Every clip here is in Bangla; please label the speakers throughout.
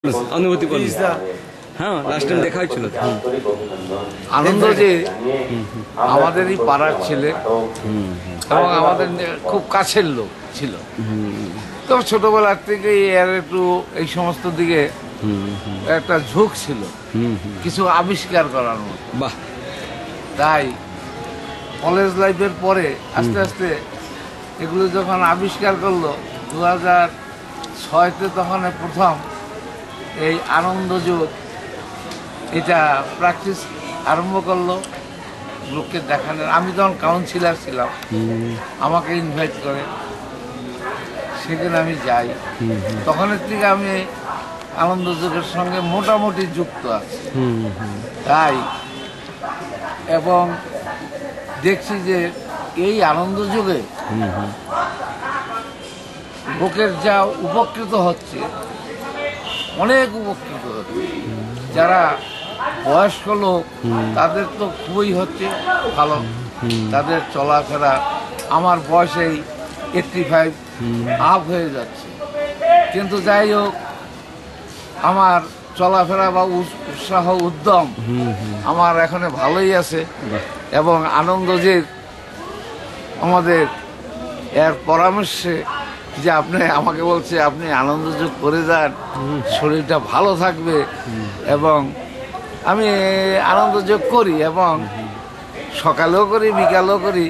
Speaker 1: অনুভূতি বলুন। হ্যাঁ, লাস্ট টাইম দেখা হয়েছিল।
Speaker 2: আনন্দ যে আমাদেরই পাড়ার ছেলে এবং আমাদের খুব কাছের লোক ছিল, তো ছোটবেলার থেকে এর একটু এই সমস্ত দিকে একটা ঝোঁক ছিল, কিছু আবিষ্কার করার মতো।
Speaker 1: বাহ,
Speaker 2: তাই কলেজ লাইফের পরে আস্তে আস্তে এগুলো যখন আবিষ্কার করলো 2006-তে, তখন প্রথম এই আনন্দ যোগ এটা প্র্যাকটিস আরম্ভ করলো লোককে দেখানোর। আমি তখন কাউন্সিলার ছিলাম, আমাকে ইনভাইট করে, সেখানে আমি যাই। তখনের থেকে আমি আনন্দ যোগের সঙ্গে মোটামুটি যুক্ত আছি। তাই এবং দেখছি যে এই আনন্দ যোগে লোকের যা উপকৃত হচ্ছে, অনেক উপকৃত হচ্ছে। যারা বয়স্ক লোক তাদের তো খুবই হচ্ছে ভালো, তাদের চলাফেরা। আমার বয়স এই 85 আপ হয়ে যাচ্ছে, কিন্তু যাই হোক আমার চলাফেরা বা উৎসাহ উদ্যম আমার এখানে ভালোই আছে। এবং আনন্দ যে আমাদের এর পরামর্শে যে আপনি আমাকে বলছে আপনি আনন্দ যোগ করে যান, শরীরটা ভালো থাকবে। এবং আমি আনন্দ যোগ করি এবং সকালেও করি, বিকালেও করি।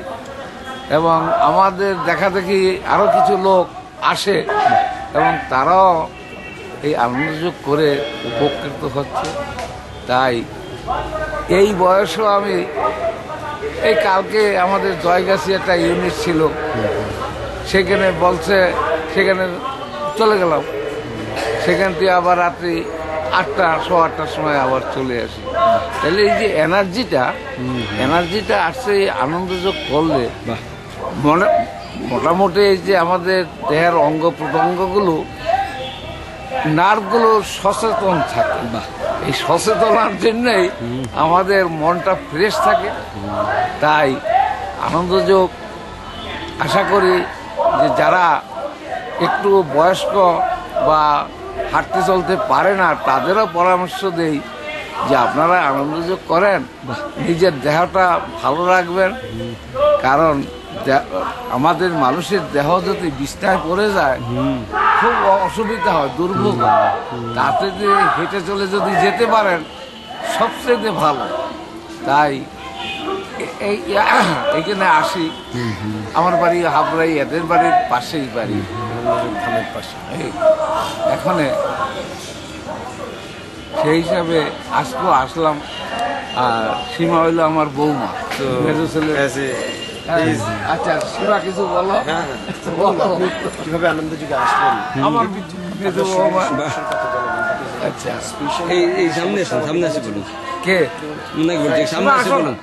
Speaker 2: এবং আমাদের দেখা দেখি আরও কিছু লোক আসে এবং তারাও এই আনন্দ যোগ করে উপকৃত হচ্ছে। তাই এই বয়সেও আমি এই কালকে আমাদের জয়গাছি একটা ইউনিট ছিল, সেখানে বলছে, সেখানে চলে গেলাম। সেখান থেকে আবার রাত্রি 8টা, 8:15টার সময় আবার চলে আসি। তাহলে এই যে এনার্জিটা আসছে এই আনন্দ যোগ করলে মনে মোটামুটি এই যে আমাদের দেহের অঙ্গ প্রত্যঙ্গগুলো, নার্ভগুলো সচেতন থাকে। এই সচেতনার জন্যই আমাদের মনটা ফ্রেশ থাকে। তাই আনন্দ যোগ আশা করি যে যারা একটু বয়স্ক বা হাঁটতে চলতে পারে না, তাদেরও পরামর্শ দেই যে আপনারা আনন্দ যোগ করেন, নিজের দেহটা ভালো রাখবেন। কারণ আমাদের মানুষের দেহ যদি বিছনায় পড়ে যায় খুব অসুবিধা হয়, দুর্ভোগ হয়। তাতে যে হেঁটে চলে যদি যেতে পারেন সবচেয়ে ভালো। তাই এইখানে আসি। আমার বাড়ি হাবড়াই, এদের বাড়ির পাশেই বাড়ি, থামের পাশে। এখানে সেই হিসাবে আজকেও আসলাম। আর সীমা হইল আমার বৌমা, মেজো ছেলে। আচ্ছা সীমা, কিছু বলো।
Speaker 1: কিভাবে আনন্দ যোগে আসলেন?
Speaker 2: আমার মেজো বৌমা। আচ্ছা,
Speaker 1: এই সামনে আসুন, সামনে আসে বলুন।
Speaker 2: কে
Speaker 1: সামনে আসে বলুন।